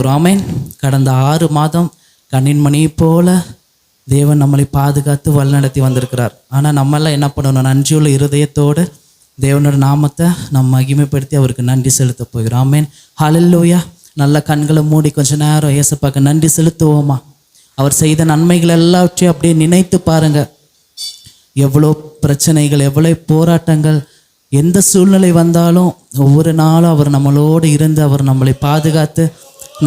பார்க்குறோம். ஆமென். கடந்த 6 மாதம் கண்ணின் மணி போல தேவன் நம்மளை பாதுகாத்து வழிநடத்தி வந்திருக்கிறார். ஆனால் நம்மெல்லாம் என்ன பண்ணணும்? நன்றியுள்ள இருதயத்தோடு தேவனோட நாமத்தை நம்ம மகிமைப்படுத்தி அவருக்கு நன்றி செலுத்த போகிறோம். ஆமென். ஹல்லேலூயா. நல்ல கண்களை மூடி கொஞ்ச நேரம் இயேசுவுக்கு நன்றி செலுத்துவோமா? அவர் செய்த நன்மைகள் எல்லாவற்றையும் அப்படியே நினைத்து பாருங்க. எவ்வளோ பிரச்சனைகள், எவ்வளோ போராட்டங்கள், எந்த சூழ்நிலை வந்தாலும் ஒவ்வொரு நாளும் அவர் நம்மளோடு இருந்து அவர் நம்மளை பாதுகாத்து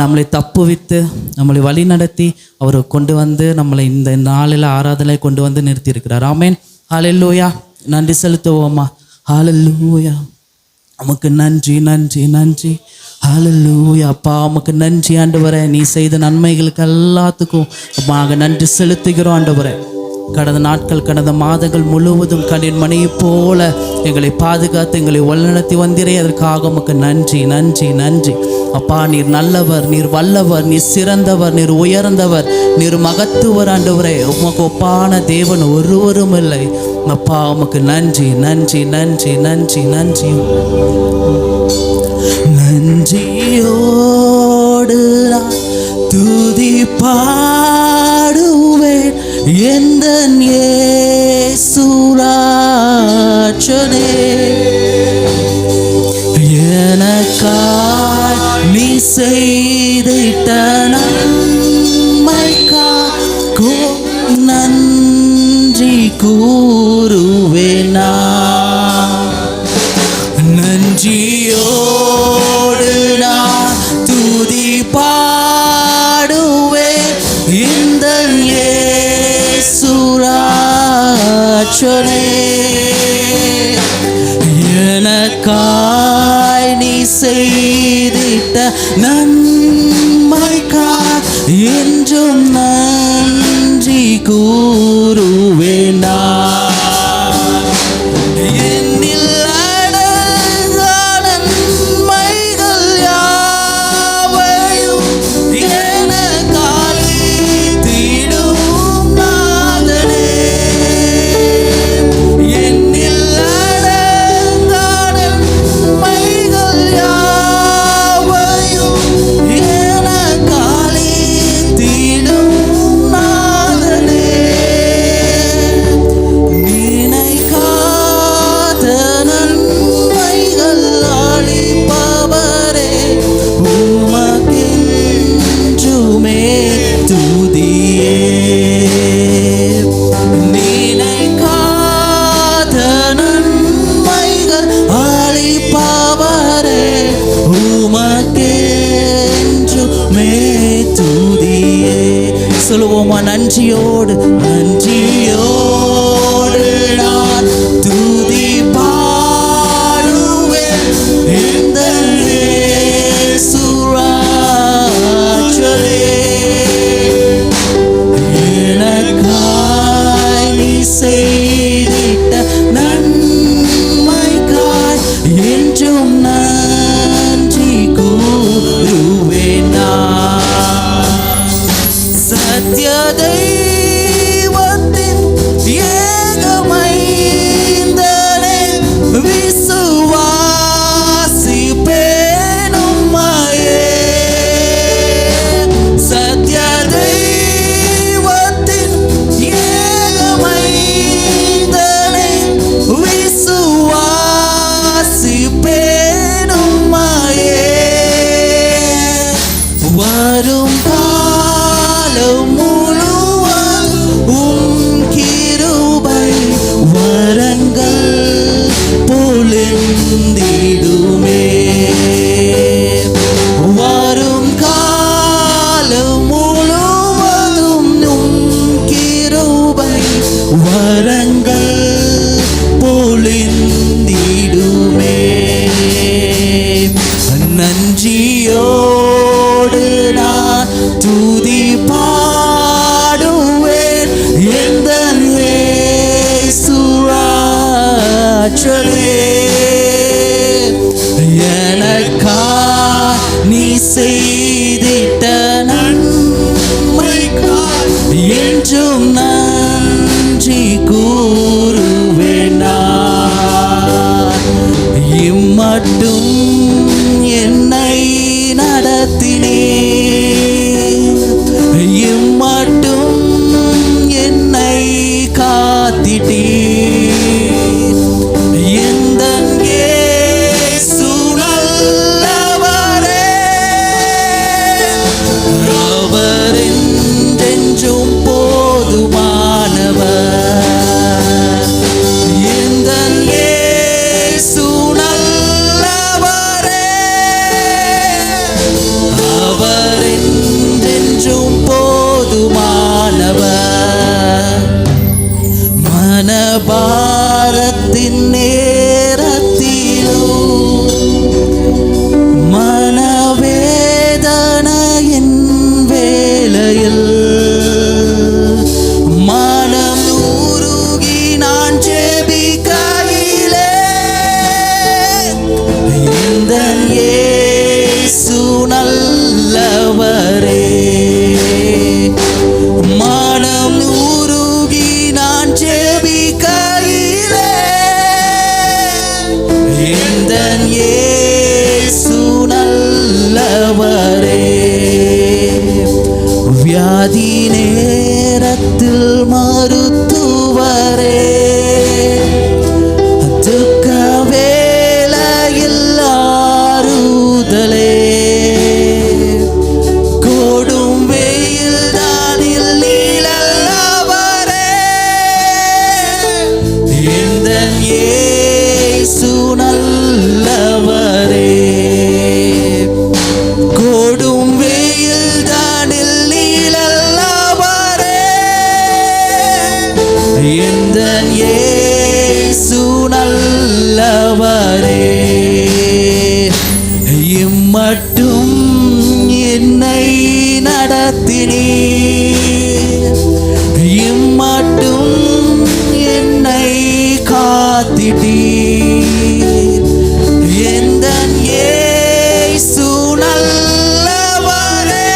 நம்மளை தப்புவித்து நம்மளை வழி நடத்தி அவர் கொண்டு வந்து நம்மளை இந்த நாளில் ஆராதனை கொண்டு வந்து நிறுத்தியிருக்கிறார். ஆமென். ஹல்லேலூயா. நன்றி செலுத்துவோமா? ஹல்லேலூயா. உமக்கு நன்றி நன்றி நன்றி. ஹல்லேலூயா. அப்பா உமக்கு நன்றி ஆண்டவரே. நீ செய்த நன்மைகளுக்கு எல்லாத்துக்கும் நாங்கள் நன்றி செலுத்துகிறோம் ஆண்டவரே. கடந்த நாட்கள், கடந்த மாதங்கள் முழுவதும் கண்ணின் மணியை போல எங்களை பாதுகாத்து எங்களை வழிநடத்தி வந்தீரே, அதற்காக உமக்கு நன்றி நன்றி நன்றி. அப்பா நீர் நல்லவர், நீர் வல்லவர், நீர் சிறந்தவர், நீர் உயர்ந்தவர், நீர் மகத்துவர் ஆண்டவரே. உமக்கு ஒப்பான தேவன் ஒருவரும் இல்லை. அப்பா உமக்கு நன்றி நன்றி நன்றி நன்றி நன்றி. நன்றியோடு நான் துதி பாடுவேன் எந்தன் இயேசுராஜனே. எனக்காய் நீ செய்திட்ட நன்மைக்காக நன்றி கூறுவேன் நான். நன்றியோடு நான் துதி பாடுவேன் இந்த இயேசுராஜனே. எனக்காய் நீ செய்திட்ட நன்மைக்காக என்றும் நன்றி கூறுவேன் நான். சொல்லுவோமா? நன்றியோடு நன்றியோடு நான் துதி பாடுவேன் இந்த இயேசுராஜனே. எனக்காய் நீ செய்திட்ட நன்மைக்காய் என்றும் நன்றி கூறுவேன் நான். சத்ய தெய்வத்தின் ஏகமைந்தனே விசுவாசிப்பேன் உம்மையே. சத்ய தெய்வத்தின் ஏகமைந்தனே விசுவாசிப்பேன் உம்மையே. வரும் நன்றியோடு நான் துதி பாடுவேன் எந்த இயேசுராஜனே. எனக்காய் நீ செய்திட்ட நன்மைக்காய் என்றும் நன்றி கூறுவேன் நான். இம்மட்டும் என்னை நடத்தினே எந்தன் இயேசு நல்லவரே. வியாதி நேரத்தில் மருத்துவரே, துக்க வேளையில் ஆறுதலே, கோடும் வெயில் தானில் நீலல்லவரே. எந்தன் இயேசு நல்லவரே. கோடும் வெயில் தானில் நீலல்லவரே. எந்தன் இயேசு நல்லவரே. இம்மட்டும் என்னை நடத்தினீர், இம்மட்டும் என்னை காத்திட்டீர். எந்தன் இயேசு நல்லவரே.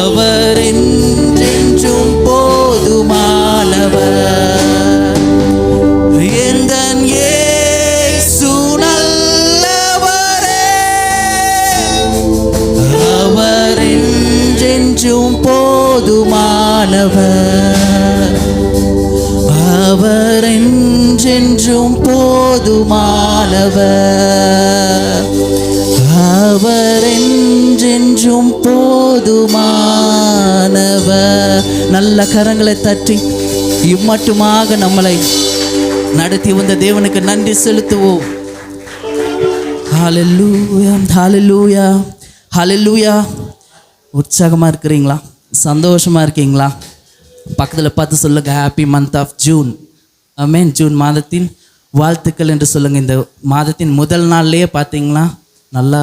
அவர் என்றென்றும் போதுமானவர். எந்தன் இயேசு நல்லவரே. அவர் என்றென்றும் போதுமானவர். அவர் என்றென்றும் போதுமானவர். அவர் என்றென்றும் போதுமானவர். நல்ல கரங்களை தட்டி இம்மட்டுமாக நம்மளை நடத்தி வந்த தேவனுக்கு நன்றி செலுத்துவோம். ஹல்லேலூயா, ஹல்லேலூயா, ஹல்லேலூயா. உற்சாகமாக இருக்கிறீங்களா? சந்தோஷமாக இருக்கீங்களா? பக்கத்தில் பார்த்து சொல்லுங்க, happy month of June. Amen. June மாதத்தின் வாழ்த்துக்கள் என்று சொல்லுங்கள். இந்த மாதத்தின் முதல் நாள்லேயே பார்த்தீங்களா, நல்லா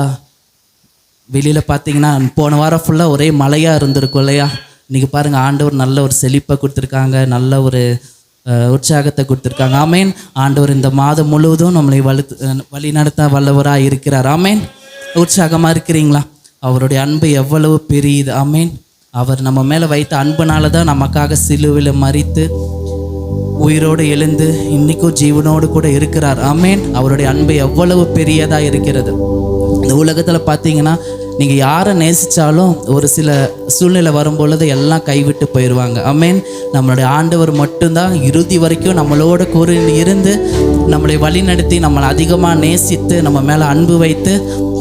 வெளியில் பார்த்தீங்கன்னா போன வாரம் ஃபுல்லாக ஒரே மழையாக இருந்திருக்கும் இல்லையா? இன்றைக்கி பாருங்கள், ஆண்டவர் நல்ல ஒரு செழிப்பை கொடுத்துருக்காங்க, நல்ல ஒரு உற்சாகத்தை கொடுத்துருக்காங்க. ஆமேன். ஆண்டவர் இந்த மாதம் முழுவதும் நம்மளை வழி நடத்த வல்லவராக இருக்கிறார். ஆமேன். உற்சாகமாக இருக்கிறீங்களா? அவருடைய அன்பு எவ்வளவு பெரியது. ஆமேன். அவர் நம்ம மேலே வைத்த அன்புனால தான் நமக்காக சிலுவையில் மரித்து உயிரோடு எழுந்து இன்றைக்கும் ஜீவனோடு கூட இருக்கிறார். ஆமேன். அவருடைய அன்பு எவ்வளவு பெரியதாக இருக்கிறது. இந்த உலகத்தில் பார்த்தீங்கன்னா, நீங்கள் யாரை நேசித்தாலும் ஒரு சில சூழ்நிலை வரும்பொழுது எல்லாம் கைவிட்டு போயிடுவாங்க. ஆமேன். நம்மளுடைய ஆண்டவர் மட்டும்தான் இறுதி வரைக்கும் நம்மளோட கூட இருந்து நம்மளை வழிநடத்தி நம்மளை அதிகமாக நேசித்து நம்ம மேலே அன்பு வைத்து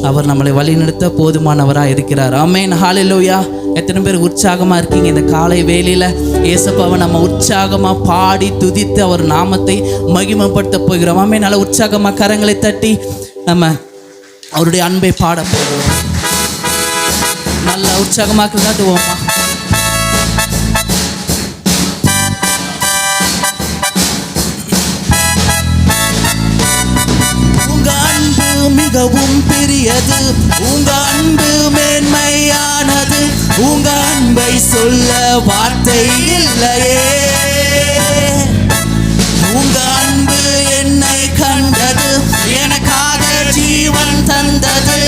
அவர் நம்மளை வழிநடத்த போதுமானவராக இருக்கிறார். ஆமேன். ஹல்லேலூயா. எத்தனை பேர் உற்சாகமாக இருக்கீங்க? இந்த காலை வேளையில் இயேசுவை நம்ம உற்சாகமாக பாடி துதித்து அவர் நாமத்தை மகிமைப்படுத்த போகிறோம். ஆமேன். நல்ல உற்சாகமாக கரங்களை தட்டி நம்ம அவருடைய அன்பை பாட போகிறோம். நல்ல உற்சாகமாக காட்டுவோமா? உங்க அன்பு மிகவும் பெரியது, உங்க அன்பு மேன்மையானது, உங்க அன்பை சொல்ல வார்த்தை இல்லையே. உங்க அன்பு என்னை கண்டது, எனக்காக ஜீவன் தந்தது,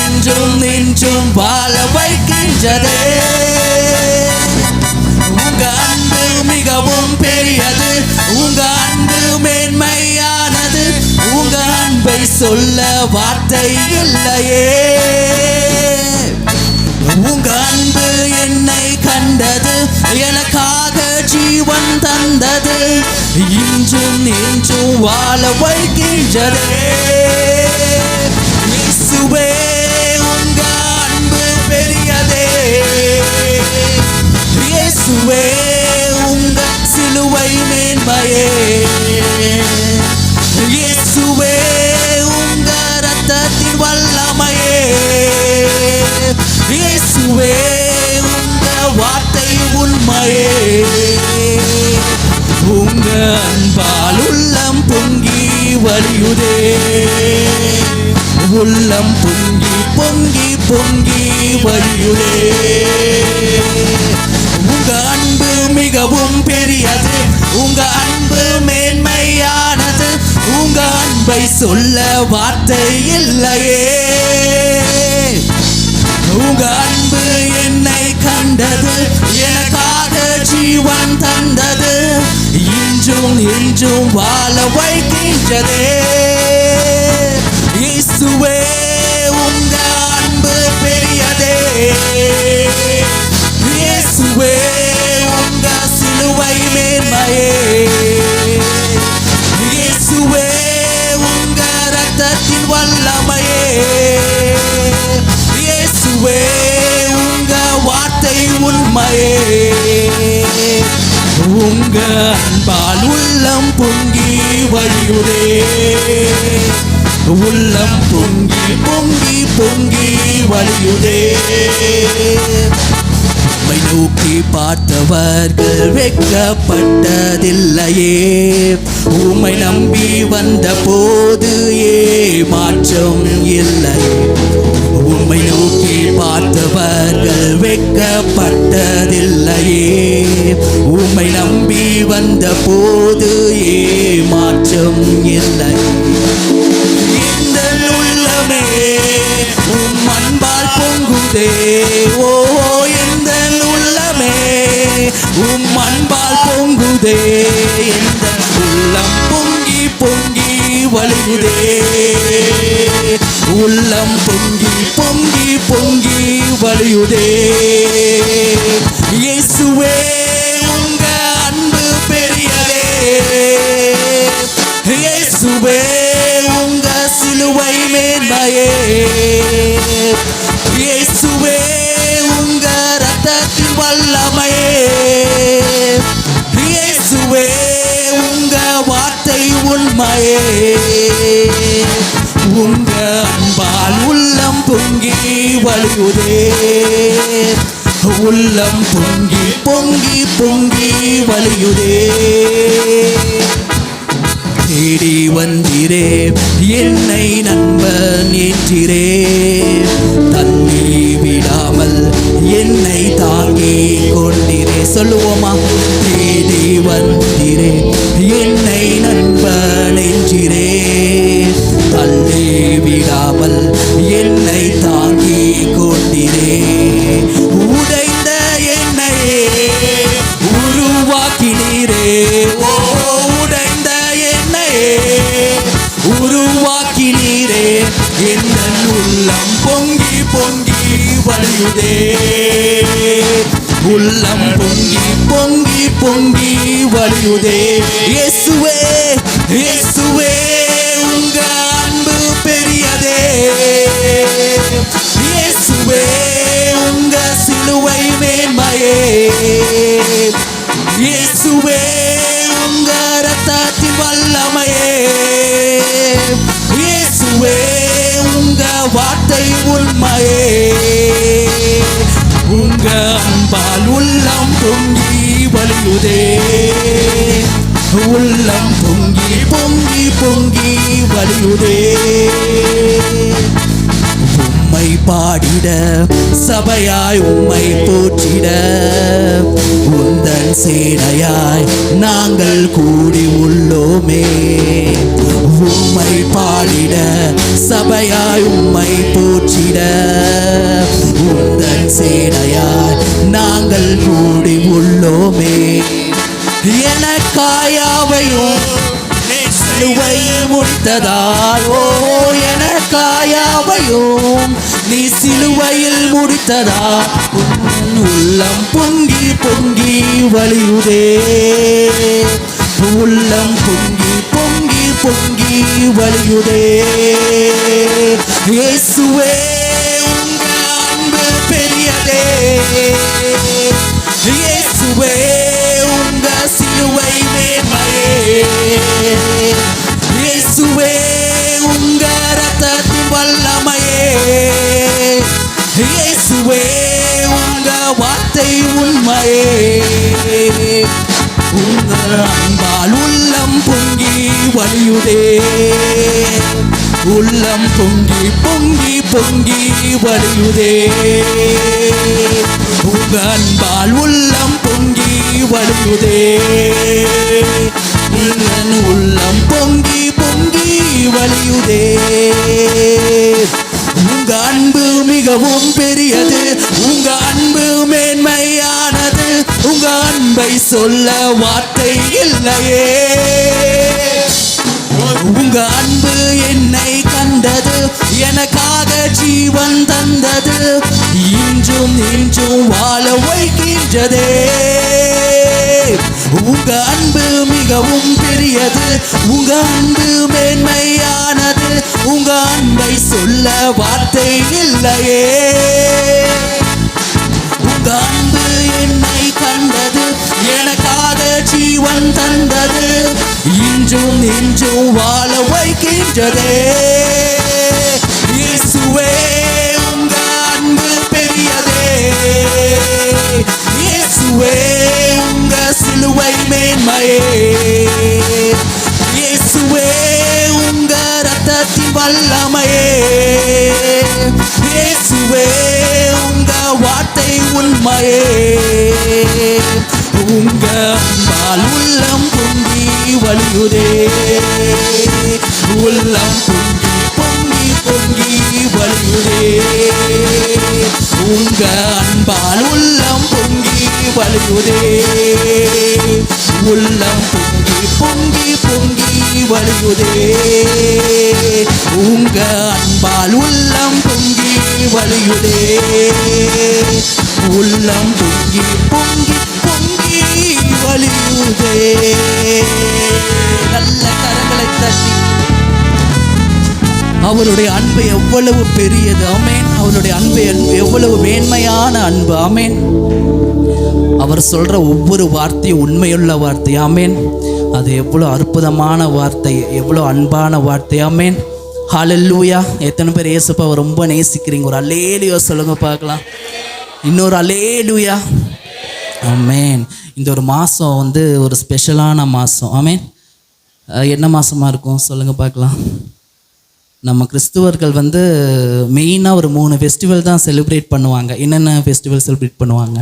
இன்றும் இன்றும் வாழ வைக்கின்றதே. உங்க அன்பு மிகவும் பெரியது, உங்க அன்பு மேன்மையானது, உங்க அன்பை சொல்ல வார்த்தை இல்லையே. உங்க அன்பு என்னை கண்டது, எனக்காக ஜீவன் தந்தது, இன்றும் இன்றும் வாழ வைக்கின்றதே. இயேசுவே உங்க அன்பு பெரியதே. இயேசுவே உங்க சிலுவை மேன்மையே. இயேசுவே உங்க ரத்தத்தின் வல்லமையே. இயேசுவே உங்க வார்த்தை உண்மையே. உங்க அன்பால் உள்ளம் பொங்கி வழியுதே. உள்ளம் பொங்கி பொங்கி பொங்கி வழியுதே. உங்க அன்பு மிகவும் பெரியது, உங்க அன்பு மேன்மையானது, உங்க அன்பை சொல்ல வார்த்தை இல்லையே. உங்க அன்பு என்னை கண்டது, எனக்காக ஜீவன் தந்தது, இன்றும் இன்றும் வாழ வைக்கின்ற பெரியதே. இயேசுவே உங்க அன்பு பெரியதே. இயேசுவே உங்க சிலுவை மேன்மையே. இயேசுவே உங்க ரத்தத்தின் வல்லமையே. இயேசுவே உங்க வார்த்தை உண்மையே. உங்க அன்பால் உள்ளம் பொங்கி வழியுதே. உள்ளம் பொங்கி பொங்கி பொங்கி வழியுதே. உம்மை நோக்கி பார்த்தவர்கள் வெட்கப்பட்டதில்லையே. உம்மை நம்பி வந்த போது மாற்றம் இல்லையே. உம்மை நோக்கி பார்த்தவர்கள் வெட்கப்பட்டதில்லையே. உம்மை நம்பி வந்த போது மாற்றம் இல்லை. இந்த உள்ளமே உம் அன்பால் பொங்குதே. ஓ இந்த உள்ளமே உம் அன்பால் பொங்குதே. இந்த உள்ளம் பொங்கி பொங்கி வழியுதே. உள்ளம் பொங்கி பொங்கி பொங்கி வழியுதே. இயேசுவே உங்க அன்பு பெரியதே. இயேசுவே உங்க சிலுவை மேன்மையே. இயேசுவே உங்க ரத்தத்தின் வல்லமையே. இயேசுவே உங்க வார்த்தை உண்மையே. உங்க அன்பால் உள்ளம் பொங்கி வழியுதே. உள்ளம் பொங்கி பொங்கி பொங்கி வழியுதே. தேடி வந்திரே என்னை நண்பன் என்றிரே. தள்ளி விடாமல் என்னை தாங்கி கொண்டிரே. சொல்லுவோமா? தேடி வந்திரே என்னை நண்பன் என்றிரே. தள்ளி விடாமல் என்னை தாங்கி கொண்டிரே. உடைந்த என்னையே உருவாக்கினீரே. ஓ உடைந்த என்னையே உருவாக்கினீரே. எந்த உள்ளம் பொங்கி பொங்கி வழியுதே. உள்ளம் பொங்கி பொங்கி பொங்கி வழியுதே. இயேசுவே இயேசுவே உங்க அன்பு பெரியதே. இயேசுவே உங்க சிலுவை மேன்மையே. இயேசுவே உங்க ரத்தத்தின் வல்லமையே. இயேசுவே உங்க வார்த்தை உண்மையே. உங்க அன்பால் உள்ளம் பொங்கி வழியுதே. உள்ளம் பொங்கி பொங்கி பொங்கி வழியுதே. உம்மை பாடிட சபையாய் உம்மை போற்றிட உந்தன் சேனையாய் நாங்கள் கூடி உள்ளோமே. உம்மை பாடிட சபையாய் உம்மை போற்றிட உந்தன் சேனையாய் நாங்கள் கூடி உள்ளோமே. எனக்காயாவையும் சிலுவை முடித்ததால். ஓ எனக்காயாவையும் நீ சிலுவையில் முடித்ததால். உள்ளம் பொங்கி பொங்கி வழியுதே. உள்ளம் பொங்கி பொங்கி பொங்கி வழியுதே. இயேசுவே உங்க அன்பு பெரியதே. இயேசுவே உங்க சிலுவை மேன்மையே. இயேசுவே உங்க ரத்தத்தின் வல்லமையே. இயேசுவே உங்க வார்த்தை உண்மையே. உங்க அன்பால் உள்ளம் பொங்கி வழியுதே. உள்ளம் பொங்கி பொங்கி பொங்கி வழியுதே. உங்க அன்பால் உள்ளம் பொங்கி வழியுதே. உள்ளம் பொங்கி பொங்கி வழியுதே. உங்க அன்பு மிகவும் பெரியது. உங்க அன்பு மேன்மையானது. உங்க அன்பை சொல்ல வார்த்தை இல்லையே. உங்க கண்டது, எனக்காக ஜீவன் தந்தது, இன்றும் இன்றும் வாழ வைக்கின்றதே. உங்க அன்பு மிகவும் பெரியது, உங்க அன்பு மேன்மையானது, உங்க அன்பை சொல்ல வார்த்தை இல்லையே. உங்க அன்பு என்னை கண்டது, எனக்காக ஜீவன் தந்தது, இன்றும் இன்றும் வாழ வைக்கின்றதே. இயேசுவே உங்க அன்பு பெரியதே, இயேசுவே உங்க சிலுவை மேன்மையே, இயேசுவே உங்க ரத்தத்தின் வல்லமையே, இயேசுவே உங்க வார்த்தை உண்மையே. உங்க அன்பால் உள்ளம் பொங்கி வழியுதே, உள்ளம் பொங்கி பொங்கி பொங்கி வழியுதே. உங்க அன்பால் உள்ளம் பொங்கி வழியுதே, உள்ளம் பொங்கி பொங்கி பொங்கி வழியுதே. உங்க அன்பால் உள்ளம் பொங்கி வழியுதே, உள்ளம் பொங்கி பொங்கி பொங்கி வழியுதே. நல்ல கரங்களை தட்டி அவருடைய அன்பு எவ்வளவு பெரியது. ஆமென். அவருடைய அன்பு எவ்வளவு மேன்மையான அன்பு. ஆமென். அவர் சொல்ற ஒவ்வொரு வார்த்தையும் உண்மையுள்ள வார்த்தை. ஆமென். அது எவ்வளோ அற்புதமான வார்த்தை, எவ்வளோ அன்பான வார்த்தை. ஆமென். ஹல்லேலூயா. எத்தனை பேர் இயேசுவை ரொம்ப நேசிக்கிறீங்க? ஒரு அல்லேலூயா சொல்லுங்க பார்க்கலாம். இன்னொரு அல்லேலூயா. ஆமென். இந்த ஒரு மாதம் ஒரு ஸ்பெஷலான மாதம். ஆமென். என்ன மாதமாக இருக்கும் சொல்லுங்க பார்க்கலாம். நம்ம கிறிஸ்துவர்கள் மெயினாக ஒரு 3 ஃபெஸ்டிவல் தான் செலிப்ரேட் பண்ணுவாங்க. என்னென்ன ஃபெஸ்டிவல் செலிப்ரேட் பண்ணுவாங்க?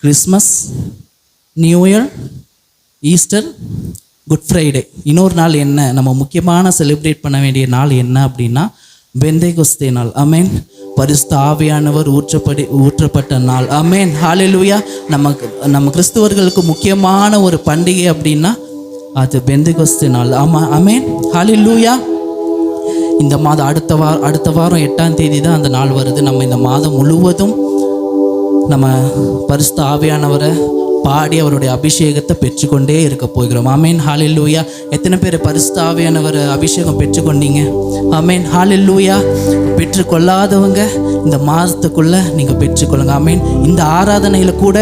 Christmas, new year, Easter, good Friday. இன்னொரு நாள் என்ன நம்ம முக்கியமான செலிப்ரேட் பண்ண வேண்டிய நாள் என்ன அப்படின்னா பெந்தேகொஸ்தே நாள். ஆமென். பரிசுத்த ஆவியானவர் ஊற்றப்பட்ட நாள். ஆமென். ஹல்லேலூயா. நம்ம கிறிஸ்துவர்களுக்கு முக்கியமான ஒரு பண்டிகை அப்படின்னா அது பெந்தேகொஸ்தே நாள். ஆமென். ஹல்லேலூயா. இந்த மாதம் அடுத்த வாரம் 8ஆம் தேதி தான் அந்த நாள் வருது. நம்ம இந்த மாதம் முழுவதும் நம்ம பரிசுத்த ஆவியானவரை பாடி அவருடைய அபிஷேகத்தை பெற்றுக்கொண்டே இருக்க போகிறோம். ஆமென். ஹல்லேலூயா. எத்தனை பேர் பரிசுத்த ஆவியானவர் அபிஷேகம் பெற்றுக்கொண்டீங்க? ஆமென். ஹல்லேலூயா. பெற்றுக்கொள்ளாதவங்க இந்த மாதத்துக்குள்ள நீங்க பெற்றுக்கொள்ளுங்க. ஆமென். இந்த ஆராதனையில கூட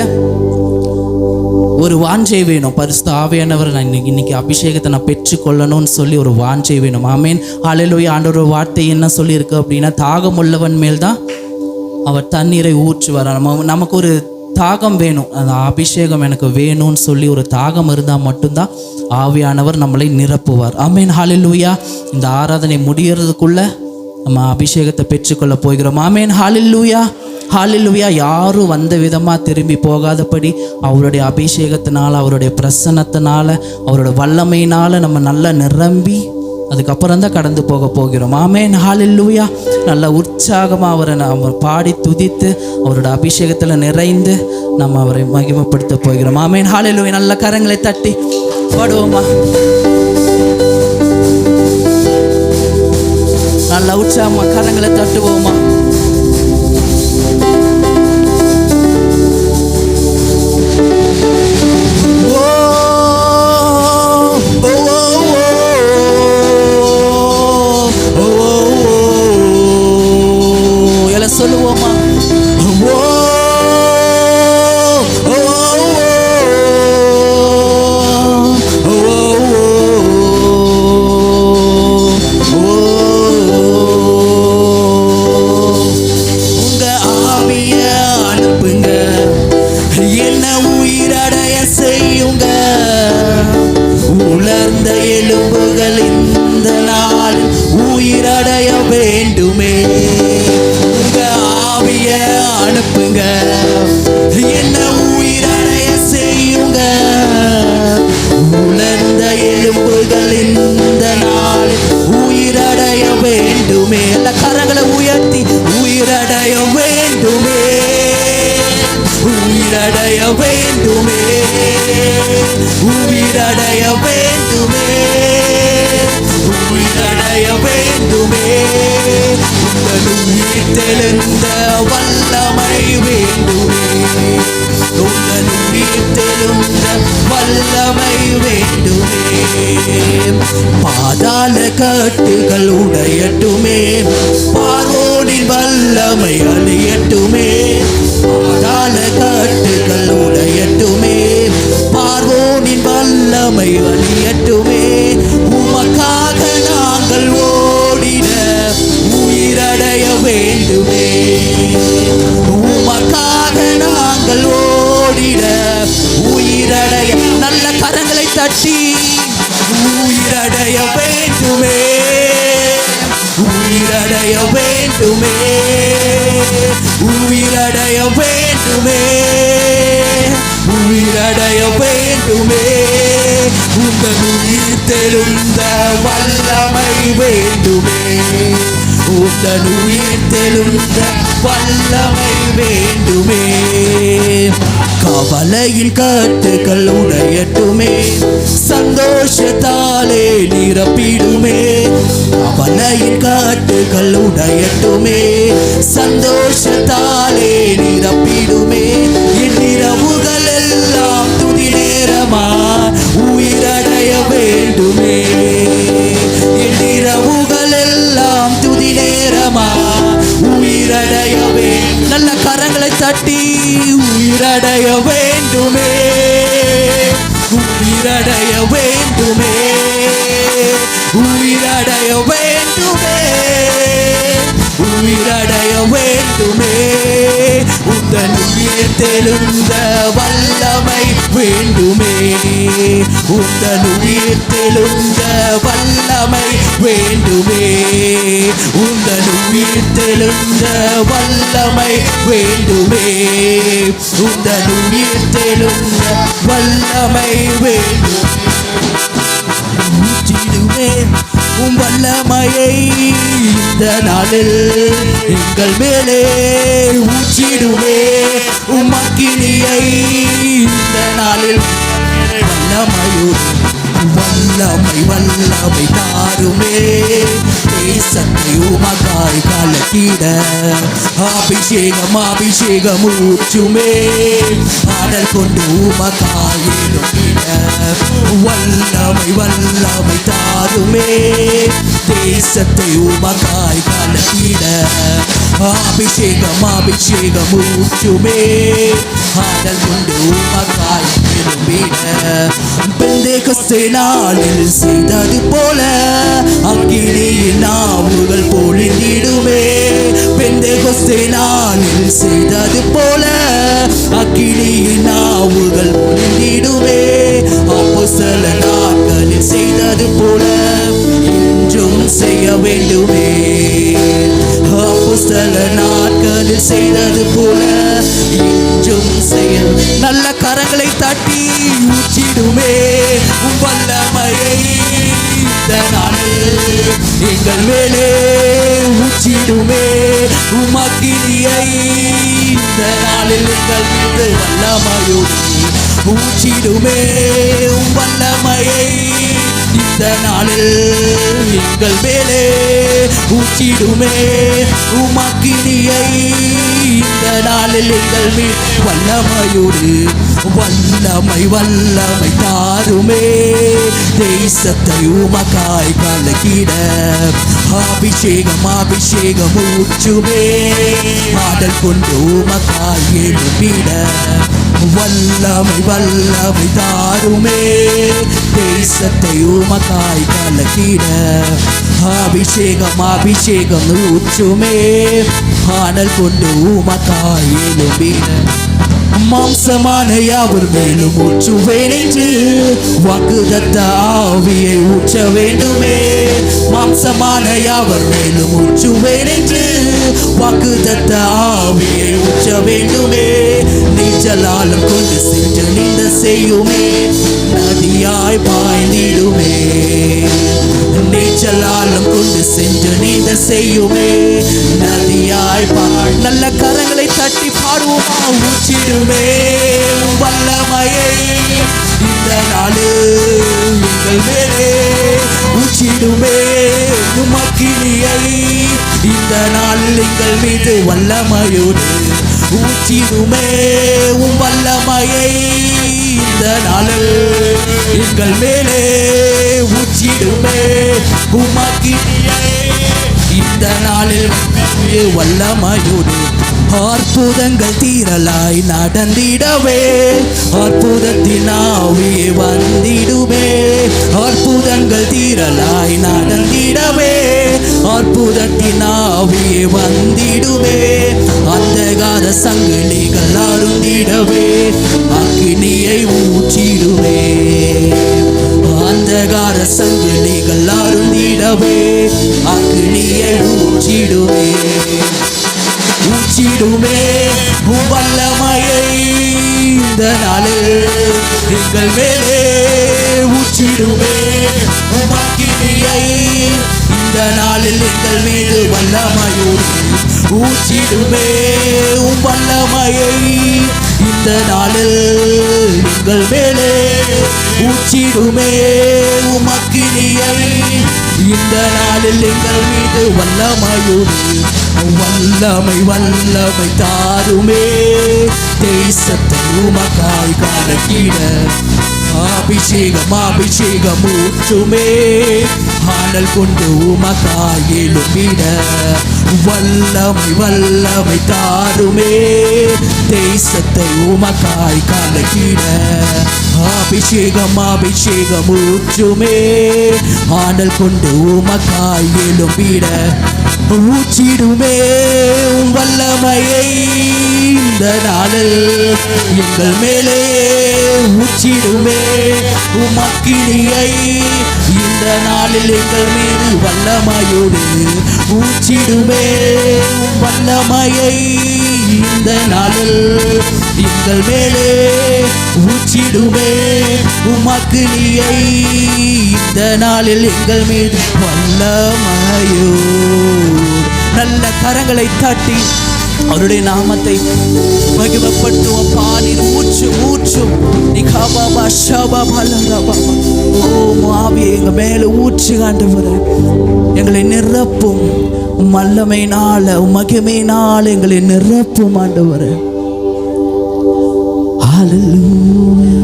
ஒரு வாஞ்சை வேணும். பரிசுத்த ஆவியானவர் நான் இன்னைக்கு அபிஷேகத்தை நான் பெற்றுக்கொள்ளணும்னு சொல்லி ஒரு வாஞ்சை வேணும். ஆமென். ஹல்லேலூயா. ஆண்டவர் வார்த்தை என்ன சொல்லி இருக்கு அப்படின்னா, தாகம் உள்ளவன் மேல் தான் அவர் தண்ணீரை ஊற்றுவார். நமக்கு ஒரு தாகம் வேணும், அந்த அபிஷேகம் எனக்கு வேணும்னு சொல்லி ஒரு தாகம் இருந்தால் மட்டும்தான் ஆவியானவர் நம்மளை நிரப்புவார். ஆமென். ஹல்லேலூயா. இந்த ஆராதனை முடியறதுக்குள்ள நம்ம அபிஷேகத்தை பெற்றுக்கொள்ள போகிறோம். ஆமென். ஹல்லேலூயா. ஹல்லேலூயா. யாரும் வந்த விதமாக திரும்பி போகாதபடி அவருடைய அபிஷேகத்தினால, அவருடைய பிரசன்னத்தினால, அவருடைய வல்லமையினால நம்ம நல்லா நிரம்பி அதுக்கப்புறம் தான் கடந்து போகிறோம். ஆமென். ஹல்லேலூயா. நல்ல உற்சாகமாக அவரை நம்ம பாடி துதித்து அவரோட அபிஷேகத்தில் நிறைந்து நம்ம அவரை மகிமைப்படுத்த போகிறோம். ஆமென். ஹல்லேலூயா. நல்ல கரங்களை தட்டி பாடுவோமா? நல்ல உற்சாகமாக கரங்களை தட்டுவோமா? சொல்லுவோமா? உங்க ஆவிய அனுப்புங்க, என்ன உயிரடைய செய்யுங்க. உலர்ந்த எலும்புகள் இந்த நாள் உயிரடைய வேண்டுமே. அனுப்புங்க, என்ன உயிரடைய செய்யுங்க. உலர்ந்த எலும்புகள் இந்த நாள் உயிரடைய வேண்டுமே. எல்லா கரங்களை உயர்த்தி உயிரடைய வேண்டுமே, உயிரடைய வேண்டுமே, உயிரடைய வேண்டுமே, உயிரடைய வேண்டும். உந்தன் உயிர்த்தெழுந்த வல்லமை வேண்டுமே, உந்தன் உயிர்த்தெழுந்த வல்லமை வேண்டுமே. பாதாள கட்டுகள் உடையட்டுமே, பார்வோனின் வல்லமை அழியட்டுமே. பாதாள கட்டுகள் உடையட்டுமே, பார்வோனின் வல்லமை அழியட்டுமே. உமக்காக நாங்கள் ஓடிட உயிரடைய வேண்டுமே, உமக்காக நாங்கள் ஓடிட உயிரடைய. நல்ல கரங்களை தட்டி உயிரடைய வேண்டுமே, உயிரடைய வேண்டுமே, உயிரடைய வேண்டுமே, உயிரடைய வேண்டுமே. உங்கள் உயிர்த்தெழுந்த வல்லமை வேண்டுமே, உங்கள் உயிர்த்தெழுந்த வல்லமை வேண்டுமே. கவலையின் கட்டுகள் உடையட்டுமே, சந்தோஷத்தாலே நிரப்பிடுமே. கவலையின் கட்டுகள் உடையட்டுமே, சந்தோஷத்தாலே நிரப்பிடுமே. என் இரவுகள் எல்லாம் துதி நேரமா உயிரடைய வேண்டுமே, என் இரவுகள் எல்லாம் துதி நேரமா உயிரடைய வேண்டும். நல்ல கரங்களை தட்டி உயிரடைய வேண்டுமே, உயிரடைய வேண்டுமே, உயிரடைய வேண்டுமே, உயிரடைய வேண்டுமே. உந்தன் உயிர்த்தெழுந்த வல்லமை வேண்டுமே, உந்தன் உயிர்த்தெழுந்த வல்லமை வேண்டுமே, உந்தன் உயிர்த்தெழுந்த வல்லமை வேண்டுமே, உந்தன் உயிர்த்தெழுந்த வல்லமை வேண்டுமே. ஊற்றிடுமே உம் வல்லமையை இந்த நாளில் எங்கள் மேலே ஊற்றிடுமே, உம் அக்கினியை இந்த நாளில் வல்லமையோடு வல்லமை வல்லமை தாருமே. தேசத்தை உமக்காய் கலக்கிட அபிஷேகம் அபிஷேகம் ஊற்றுமே, ஆடல் கொண்டு உமக்காய் எழுப்பிட வல்லமை வல்லமை தாருமே. தேசத்தை உமக்காய் கலக்கிட அபிஷேகம் அபிஷேகம் ஊற்றுமே, ஆடல் கொண்டு உமக்காய் எழுப்பிட. பெந்தேகொஸ்தே நாளில் செய்தது போல அக்கினியின் நாவுகள் பொழிந்திடுமே, பெந்தேகொஸ்தே நாளில் செய்தது போல அக்கினியின் நாவுகள் பொழிந்திடுமே. அப்போஸ்தல நாட்களில் செய்தது போல இன்றும் செய்ய வேண்டுமே, அப்போஸ்தல நாட்களில் செய்தது போல இன்றும் செய்ய. நல்ல கரங்களை தட்டி ஊற்றிடுமே உம் வல்லமையை இந்த நாளில் எங்கள் மேலே ஊற்றிடுமே, உம் அக்கினியை இந்த நாளில் எங்கள் மீது வல்லமையோடு ஊற்றிடுமே. உம் வல்லமையை இந்த நாளில் எங்கள் மேலே ஊற்றிடுமே, உம் அக்கினியை இந்த நாளில் எங்கள் மீது வல்லமையோடு வல்லமை வல்லமை தாருமே. தேசத்தை உமக்காய் கலக்கிட அபிஷேகம் அபிஷேகம் ஊற்றுமே, ஆடல் கொண்டு உமக்காய் எழுப்பிட வல்லமை வல்லமை தாருமே. தேசத்தை உமக்காய் கலக்கிட அபிஷேகம் அபிஷேகம் ஊற்றுமே, ஆடல் கொண்டு உமக்காய் எழுப்பிட. மாம்சமான யாவர் மேலும் ஊற்றுவேன் என்று வாக்குதத்த ஆவியை ஊற்ற வேண்டுமே, மாம்சமான யாவர் மேலும் ஊற்றுவேன் என்று வாக்குதத்த ஆவியை ஊற்ற வேண்டுமே. நீச்சலாலும் கொண்டு சென்று நீந்த செய்யுமே, நதியாய் பாய்ந்திடுமே, நீச்சலாலும் கொண்டு சென்று நீந்த செய்யுமே, நதியாய் பாய். நல்ல கரங்களை தட்டி பாடுவோமா. ஊற்றிடுமே வல்லமையை இந்த நாளில் எங்கள் மேலே ஊற்றிடுமே, உம் அக்கினியை இந்த இந்த நாளில் எங்கள் மீது வல்லமையோடு ஊற்றிடுமே உம் வல்லமையை இந்த நாளில் எங்கள் மேலே ஊற்றிடுமே உமக்கினியை இந்த நாளில் வல்லமையோடு அற்புதங்கள் தீரலாய் நடந்திடவே அற்புதத்தின் ஆவியே வந்திடுமே அற்புதங்கள் தீரலாய் நடந்திடவே அற்புதத்தின் ஆவியே வந்திடுமே அந்தகார சங்கிலிகள் அருந்திடவே அக்கினியை ஊற்றிடுவே அந்தகார சங்கிலிகள் அருந்திடவே அக்கினியை ஊற்றிடுவே ஊற்றிடுமே உம் வல்லமையை இந்த நாளில் எங்கள் மேலே ஊற்றிடுமே உம் அக்கினியை இந்த நாளில் எங்கள் மீது வல்லமையோடு ஊற்றிடுமே உம் வல்லமையை இந்த நாளில் எங்கள் மேலே ஊற்றிடுமே உம் அக்கினியை இந்த நாளில் எங்கள் மீது வல்லமையோடு வல்லமை வல்லமை தாருமே தேசத்தை உமக்காய் காணக்கிட அபிஷேகம் அபிஷேகம் ஊற்றுமே ஆனல் கொண்டு உமக்காய் எழும்பிட வல்லமை வல்லமை தாருமே தேசத்தை உமக்காய் காணக்கிட அபிஷேகம் அபிஷேகம் ஊற்றுமே ஆனல் கொண்டு உமக்காய் எழும்பிட ஊற்றிடுமே உம் வல்லமையை இந்த நாளில் எங்கள் மேலே ஊற்றிடுமே உம் அக்கினியை இந்த நாளில் எங்கள் மீது வல்லமையோடு ஊற்றிடுமே உம் வல்லமையை இந்த நாளில் எங்கள் மேலே ஊற்றிடுமே உம் அக்கினியை இந்த நாளில் எங்கள் மீது வல்லமையோ நல்ல கரங்களை தட்டி அவருடைய நாமத்தை மகிமைப்படுத்துவோம். பாடின் ஊற்றும் ஊற்றும் நிகாபாபா ஷபாபா லரபாபா. ஓ ஆவியே எங்க மேல ஊற்று ஆண்டவரே, எங்களை நிரப்பும் வல்லமையினால மகிமையினால எங்களை நிரப்பும் ஆண்டவரே. ஹல்லேலூயா.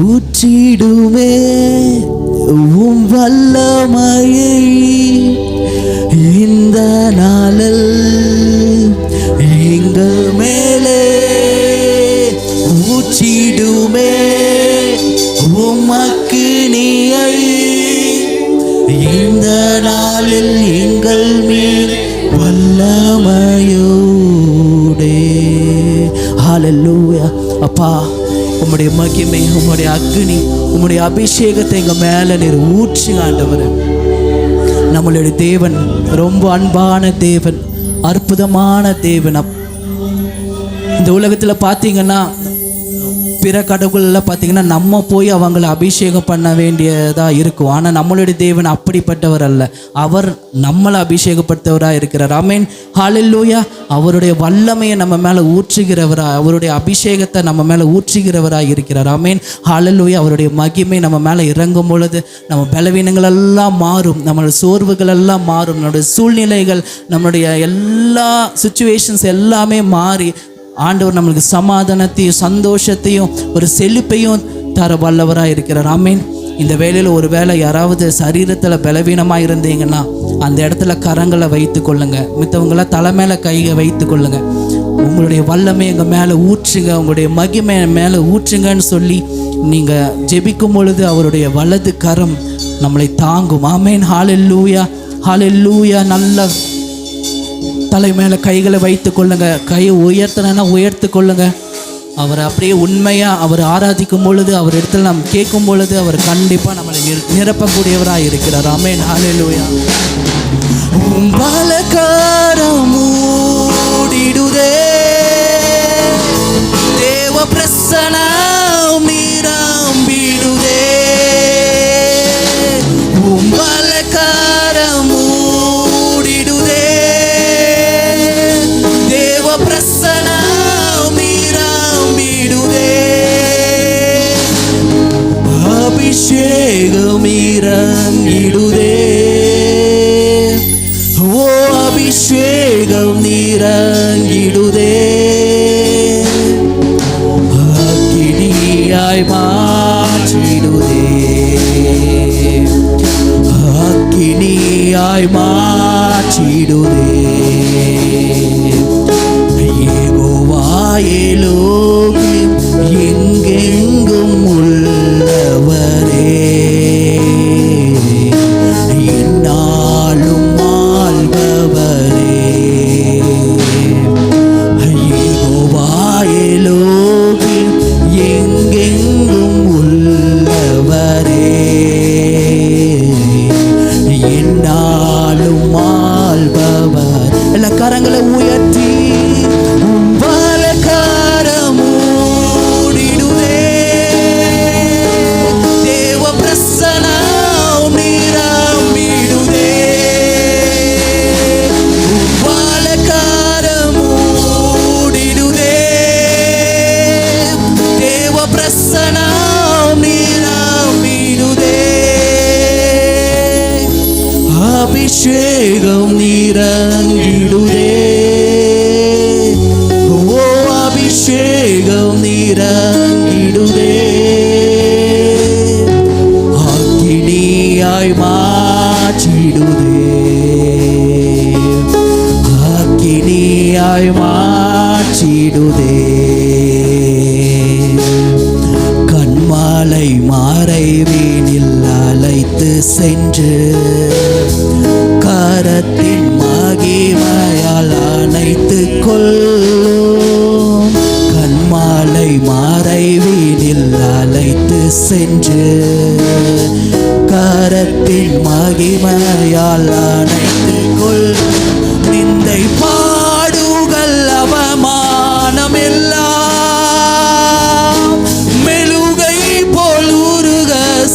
ஊற்றிடுமே உம் வல்லமையை இந்த நாளில் எங்கள் மேலே ஊற்றிடுமே உம் அக்கினியை இந்த நாளில் எங்கள் மேல் வல்லமையோடே. ஹல்லேலூயா. அப்பா, உம்முடைய மகிமை, உம்முடைய அக்னி, உம்முடைய அபிஷேகத்தை எங்க மேல நீர் ஊற்றி ஆண்டவரே. நம்மளுடைய தேவன் ரொம்ப அன்பான தேவன், அற்புதமான தேவன். இந்த உலகத்தில் பார்த்தீங்கன்னா பிற கடவுளெல்லாம் பார்த்தீங்கன்னா நம்ம போய் அவங்கள அபிஷேகம் பண்ண வேண்டியதாக இருக்கும். ஆனால் நம்மளுடைய தேவன் அப்படிப்பட்டவர் அல்ல. அவர் நம்மளை அபிஷேகப்படுத்தவராக இருக்கிறார். ஆமென். ஹல்லேலூயா. அவருடைய வல்லமையை நம்ம மேலே ஊற்றுகிறவராக, அவருடைய அபிஷேகத்தை நம்ம மேலே ஊற்றுகிறவராக இருக்கிறார். ஆமென். ஹல்லேலூயா. அவருடைய மகிமை நம்ம மேலே இறங்கும் பொழுது நம்ம பலவீனங்கள் எல்லாம் மாறும், நம்மளுடைய சோர்வுகள் எல்லாம் மாறும், நம்மளுடைய சூழ்நிலைகள், நம்மளுடைய எல்லா சுச்சுவேஷன்ஸ் எல்லாமே மாறி ஆண்டவர் நம்மளுக்கு சமாதானத்தையும் சந்தோஷத்தையும் ஒரு செழிப்பையும் தர வல்லவராக இருக்கிறார். ஆமென். இந்த வேளையில் ஒரு வேளை யாராவது சரீரத்தில் பலவீனமாக இருந்தீங்கன்னா அந்த இடத்துல கரங்களை வைத்து கொள்ளுங்க. மித்தவங்கள தலை மேலே கையை வைத்து கொள்ளுங்க. உங்களுடைய வல்லமை எங்கள் மேலே ஊற்றுங்க, உங்களுடைய மகிமை மேலே ஊற்றுங்கன்னு சொல்லி நீங்கள் ஜெபிக்கும் பொழுது அவருடைய வலது கரம் நம்மளை தாங்கும். ஆமென். ஹல்லேலூயா. ஹல்லேலூயா. நல்ல தலை மேலே கைகளை வைத்து கொள்ளுங்க. கையை உயர்த்தனா உயர்த்து கொள்ளுங்க. அவரை அப்படியே உண்மையாக அவர் ஆராதிக்கும் பொழுது, அவர் இடத்துல நாம் கேட்கும் பொழுது அவர் கண்டிப்பாக நம்மளை நிரப்பக்கூடியவராக இருக்கிறார். ஆமென். ஹல்லேலூயா. வலக்கரம் மூடிடுதே, தேவ பிரசன்னம் நிரம்பிடுதே. வலக்கரம் மூடிடுதே, தேவ பிரசன்னம் நிரம்பிடுதே. அபிஷேகம் இறங்கிடுதே. ஓ கரங்களை உயர்த்தி வலக்கரம் மூடிடுதே. தேவ பிரசன்னம் நிரம்பிடுதே. வலக்கரம் மூடிடுதே. தேவ பிரசன்னம் நிரம்பிடுதே. அபிஷேகம் நிரம்பிடுதே. ஓ அபிஷேகம் நிரம்பிடுதே. அக்கினியாய் மாற்றிடுதே. அக்கினியாய் மாற்றிடுதே. கண்மாலை மறைவினில் அழைத்து சென்று கரத்தின் மகிமையால் அணைத்துக் கொள்ளும். கண்மாலை மறைவினில் அழைத்து சென்று கரத்தின் மகிமையால் அணைத்துக் கொள். நிந்தை பாடுகள் அவமானம் எல்லாம் மெழுகை போல் உருக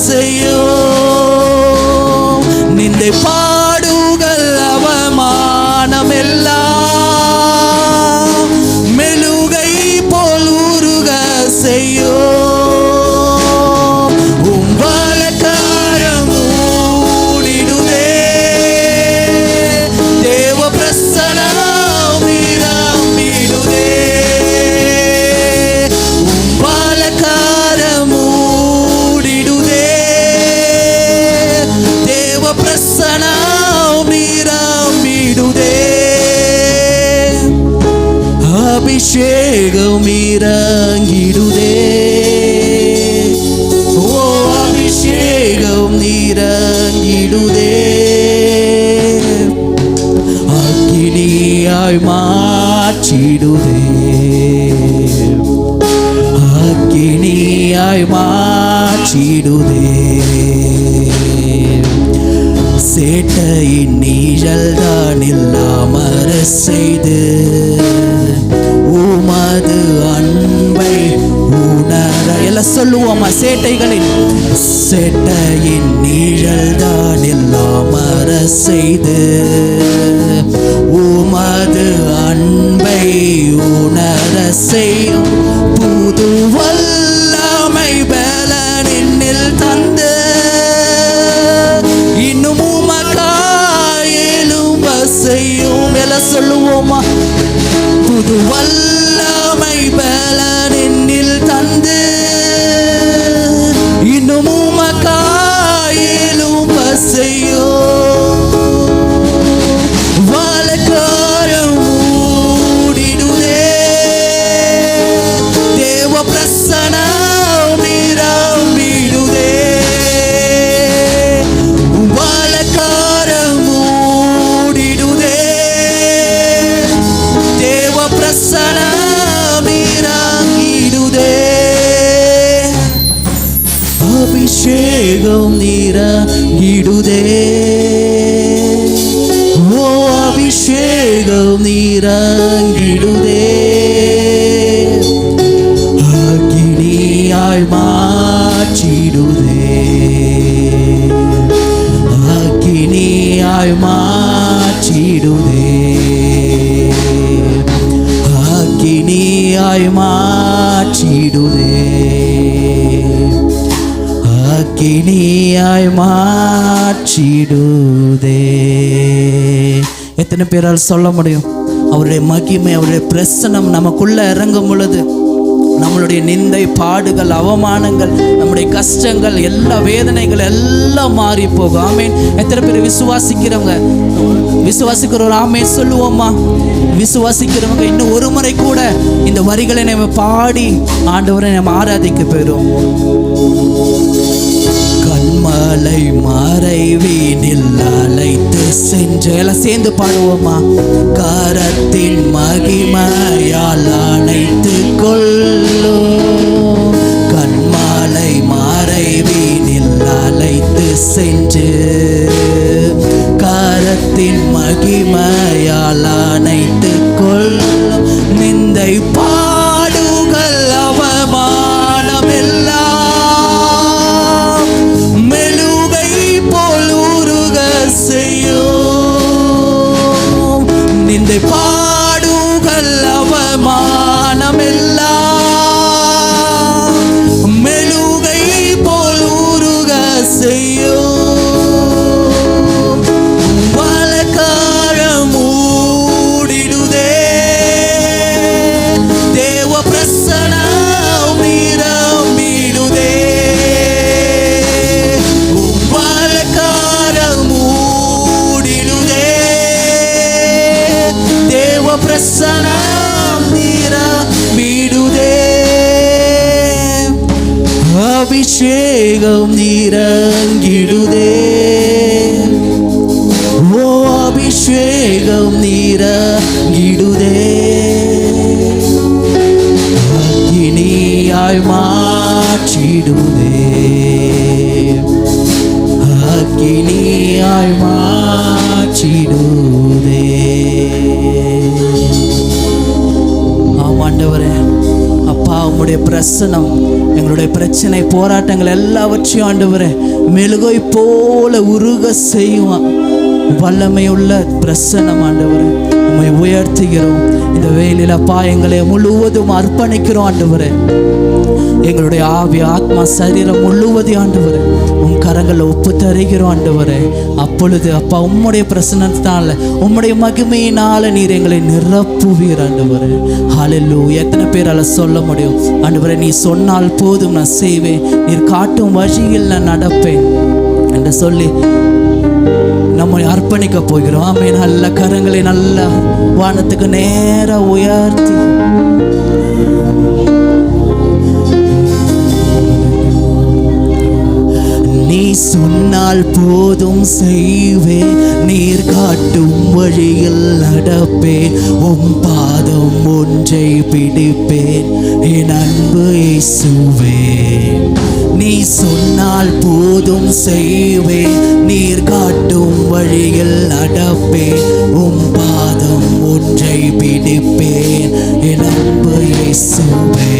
செய்யும். நிந்தை பாடுகள் அவமானம் எல்லாம் மெழுகை போல் உருக செய்யும். வலக்கரம் மூடிடுதே. தேவ பிரசன்னம் நிரம்பிடுதே. வலக்கரம் மூடிடுதே. தேவ பிரசன்னம் நிரம்பிடுதே. அபிஷேகம் இறங்கிடுதே. ஓ அபிஷேகம் இறங்கிடுதே. அக்கினியாய் மாற்றிடுதே. அக்கினியாய் மாற்றிடுதே. சேட்டையின் நீழல் தான் இல்லாமற செய்து உமது அன்பை உணர. எல்லாம் சொல்லுவோமா? சேட்டையின் நீழல் தான் இல்லாமற செய்து உமது அன்பை உணர செய்யும். புது வல்லமை பலனில் தந்து இன்னும் உமக்காயிலும் செய்யும். எல்லாம் சொல்லுவோமா? புது வல்லமை பலனில் தந்து இன்னும் உமக்காயிலும் செய்யும். வலக்கரம் மூடிடுதே. தேவ பிரசன்னம் நிரம்பிடுதே. வலக்கரம் மூடிடுதே. தேவ பிரசன்னம் நிரம்பிடுதே. அபிஷேகம் நிரம்பிடுதே. ஓ அபிஷேகம் நிரம்பிடுதே. அக்கினியாய் மாற்றிடுதே. அக்கினியாய் மாற்றிடுதே. அக்கினியாய் மாற்றிடுதே. அக்கினியாய் மாற்றிடுதே. எத்தனை பேரால் சொல்ல முடியும்? அவருடைய மகிமை, அவருடைய பிரசன்னம் நமக்குள்ள இறங்கும் பொழுது நம்மளுடைய நிந்தை, பாடுகள், அவமானங்கள், நம்முடைய கஷ்டங்கள், எல்லா வேதனைகள் எல்லாம் மாறி போகும். ஆமேன். எத்தனை பேர் விசுவாசிக்கிறவங்க? விசுவாசிக்கிறவர் ஆமேன் சொல்லுவோமா? விசுவாசிக்கிறவங்க இன்னும் ஒரு முறை கூட இந்த வரிகளை நம்ம பாடி ஆண்டவரை நம்ம ஆராதிக்க போயிடும். கண்மலை மறைவினில் அழைத்து சென்று எல்லாம் சேர்ந்து பாடுவோமா? கரத்தின் மகிமையால் அணைத்து கொள்ளும். கண்மலை மறைவினில் அழைத்து சென்று கரத்தின் மகிமையால் அணைத்து பிரசனம் நிரம்பிடுதே, அபிஷேகம் நிரங்கிடுதே, ஓ அபிஷேகம் நிரங்கிடுதே, அக்கினியாய் மாற்றிடுதே, அக்கினியாய் மாற்றிடுதே. ஆண்டவரே, அப்பா உம்முடைய பிரசனம் எங்களுடைய பிரச்சனை போராட்டங்கள் எல்லாவற்றையும் ஆண்டவரே மெழுகை போல உருக செய்வான். வல்லமையுள்ள பிரசனம் ஆண்டவரே, உம்மை உயர்த்துகிறோம். இந்த வேளையில் அப்பா எங்களை முழுவதும் அர்ப்பணிக்கிறோம் ஆண்டவரே. எங்களுடைய ஆவி ஆத்மா சரீரம் முழுவதும் ஆண்டவரே உம் கரங்களை ஒப்பு தருகிறோம் ஆண்டவரே. அப்பொழுது அப்பா உம்முடைய பிரசன்னத்தால உம்முடைய மகிமையினால நீர் எங்களை நிரப்புவீர் ஆண்டவரே. ஹல்லேலூயா. எத்தனை பேரால சொல்ல முடியும் ஆண்டவரே, நீ சொன்னால் போதும் நான் செய்வேன், நீர் காட்டும் வழியில் நான் நடப்பேன் என்று சொல்லி நம்மை அர்ப்பணிக்க போகிறோம். ஆமே. நல்ல கரங்களை நல்ல வானத்துக்கு நேரா உயர்த்தி நீ சொன்னால் போதும் செய்வேன், நீர் காட்டும் வழியில் நடப்பேன், உம் பாதம் ஒன்றை பிடிப்பேன் என் அன்பு இயேசுவே. நீ சொன்னால் போதும் செய்வேன், நீர் காட்டும் வழியில் நடப்பேன், உம் பாதம் ஒன்றை பிடிப்பேன் என் அன்பு இயேசுவே.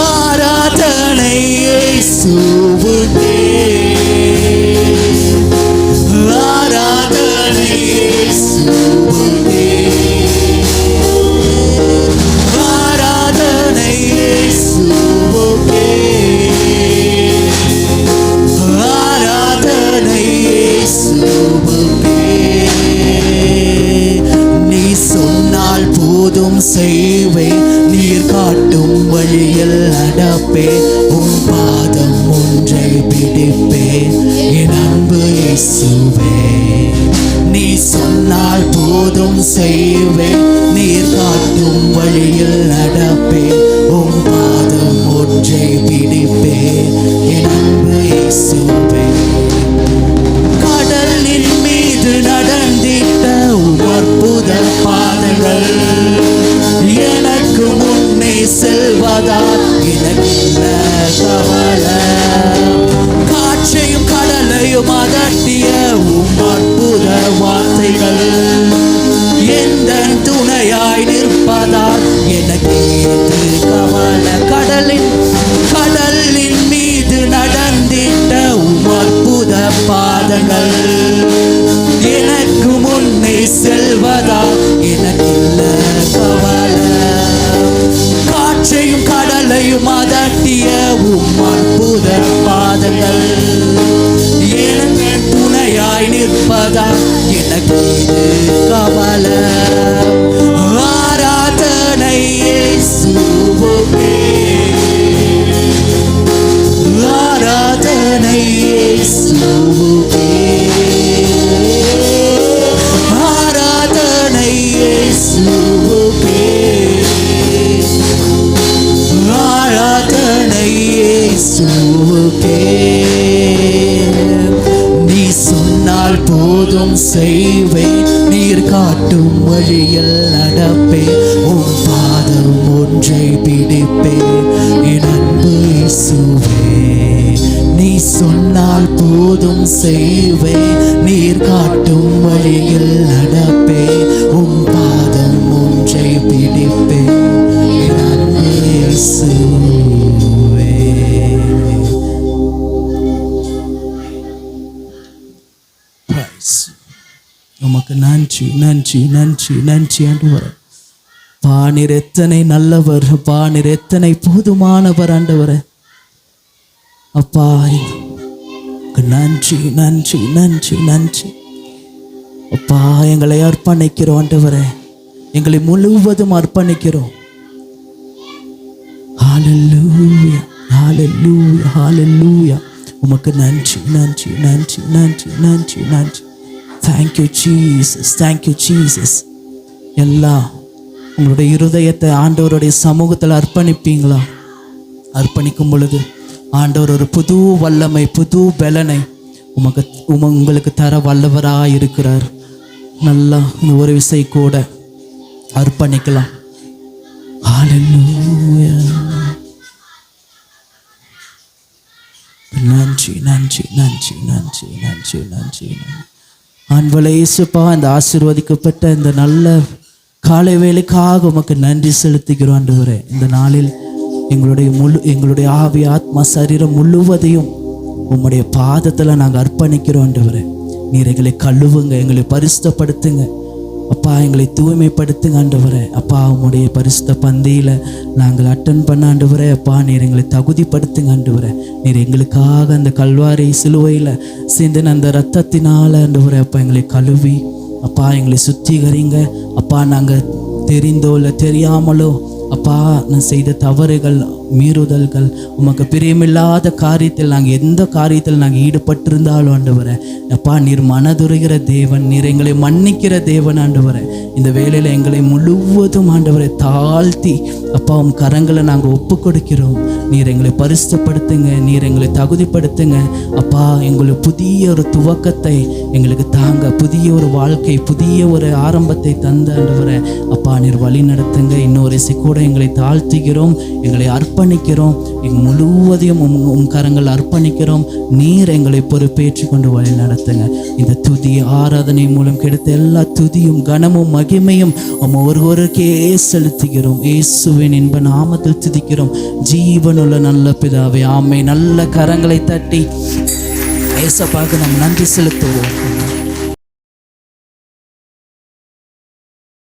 ஆராதனை இயேசுவுக்கே, ஆராதனை இயேசுவுக்கே, ஆராதனை இயேசுவுக்கே, ஆராதனை இயேசுவுக்கே. நீ சொன்னால் போதும் செய்வேன், நீர் காட்டும் வழியில் நடப்பேன், உம் பாதம் ஒன்றை பிடிப்பேன் என் அன்பு இயேசுவே. நீ சொன்னால் போதும் செய்வேன், நீர் காட்டும் வழியில் நடப்பேன், உம் பாதம் ஒன்றை பிடிப்பேன் என் அன்பு இயேசுவே. கடலின் மீது நடந்திட்ட உம் அற்புத பாதங்கள் எனக்கு முன்னே செல்வதால் எனக்கு கவலை. காற்றையும் கடலையும் அதட்டிய உம் அற்புத வார்த்தைகள் எந்த துணையாய் நிற்பதால் எனக்கு கவலை. கடலின் மீது நடந்திட்ட உம் அற்புத பாதங்கள் எனக்கு முன்னே செல்வதால் எனக்கு கவலை. காற்றையும் கடலையும் அதட்டிய உம் அற்புத பாதங்கள் எனக்கு துணையாய் நிற்பதால் எனக்கு கவலை. ஆராதனை இயேசுவுக்கே, ஆராதனை இயேசுவுக்கே, ஆராதனை இயேசுவுக்கே, ஆராதனை இயேசுவுக்கே. நீ சொன்னால் போதும் செய்வேன், நீர் காட்டும் வழியில் நடப்பேன், உம் பாதம் ஒன்றை பிடிப்பேன் என் அன்பு இயேசுவே. நீ சொன்னால் போதும் செய்வேன், நீர் காட்டும் வழியில் நடப்பேன், உம் பாதம் ஒன்றை பிடிப்பேன் என் அன்பு இயேசுவே. உமக்கு நன்றி நன்றி நன்றி நன்றி ஆண்டவரே. பாணீர் எத்தனை நல்லவர், பாணீர் எத்தனை போதுமானவர் ஆண்டவரே. அப்பா நன்றி நன்றி நன்றி நன்றி அப்பா. எங்களை அர்ப்பணிக்கிறோம் ஆண்டவரே, எங்களை முழுவதும் அர்ப்பணிக்கிறோம். ஹல்லேலூயா ஹல்லேலூயா ஹல்லேலூயா. உமக்கு நன்றி நன்றி நன்றி நன்றி நன்றி நன்றி. Thank you Jesus, thank you Jesus. எல்லாம் உங்களுடைய இருதயத்தை ஆண்டவருடைய சமூகத்தில் அர்ப்பணிப்பீங்களா? அர்ப்பணிக்கும் பொழுது ஆண்டவர் ஒரு புது வல்லமை, புது பலனை உங்களுக்கு தர வல்லவராக இருக்கிறார். நல்லா இந்த ஒரு விசை கூட அர்ப்பணிக்கலாம். ஹல்லேலூயா. நன்றி நன்றி நன்றி நன்றி நன்றி நன்றி. ஆண்டவரே இயேசுப்பா, இந்த ஆசீர்வதிக்கப்பட்ட இந்த நல்ல காலை வேளைக்காக உமக்கு நன்றி செலுத்துகிறோம் ஆண்டவரே. இந்த நாளில் எங்களுடைய ஆவி, ஆத்மா, சரீரம் முழுவதையும் உம்முடைய பாதத்தில் நாங்கள் அர்ப்பணிக்கிறோம் ஆண்டவரே. நீர் எங்களை கழுவுங்க, எங்களை பரிசுத்தப்படுத்துங்க அப்பா, எங்களை தூய்மைப்படுத்துங்க ஆண்டவரே. அப்பா, உம்முடைய பரிசுத்த பந்தியில் நாங்கள் அட்டன் பண்ண ஆண்டவரே. அப்பா, நீர் எங்களை தகுதிப்படுத்துங்க ஆண்டவரே. நீர் எங்களுக்காக அந்த கல்வாரி சிலுவையில் சிந்தின அந்த இரத்தத்தினால ஆண்டவரே அப்பா எங்களை கழுவி அப்பா எங்களை சுத்திகரிங்க அப்பா. நாங்கள் தெரிந்தோ இல்லை தெரியாமலோ அப்பா நான் செய்த தவறுகள், மீறுதல்கள், உமக்கு பிரியமில்லாத காரியத்தில் நாங்கள் எந்த காரியத்தில் நாங்கள் ஈடுபட்டிருந்தாலும் ஆண்டவரே அப்பா, நீர் மனதுருகிற தேவன், நீர் எங்களை மன்னிக்கிற தேவன் ஆண்டவரே. இந்த வேளையில் எங்களை முழுவதும் ஆண்டவரை தாழ்த்தி அப்பா உம் கரங்களை நாங்கள் ஒப்பு கொடுக்கிறோம். நீர் எங்களை பரிசுத்தப்படுத்துங்க, நீர் எங்களை தகுதிப்படுத்துங்க அப்பா. எங்களுக்கு புதிய ஒரு துவக்கத்தை எங்களுக்கு தாங்க, புதிய ஒரு வாழ்க்கை, புதிய ஒரு ஆரம்பத்தை தந்த ஆண்டவரே அப்பா, நீர் வழி நடத்துங்க. இன்னொரு கூட எங்களை தாழ்த்துகிறோம், எங்களை அர்ப்பணிக்கிறோம், எங்கள் முழுவதையும் உம் கரங்கள் அர்ப்பணிக்கிறோம். நீர் எங்களை பொறுப்பேற்று கொண்டு வழி நடத்துங்க. இந்த துதி ஆராதனை மூலம் கிடைத்த எல்லா துதியும் கனமும் மகிமையும் ஒருவருக்கே செலுத்துகிறோம். இயேசுவின் இன்ப நாமத்தில் துதிக்கிறோம் ஜீவனுள்ள நல்ல பிதாவே, ஆமை. நல்ல கரங்களை தட்டி ஏசப்பாக்கு நாம் நன்றி செலுத்துவோம்.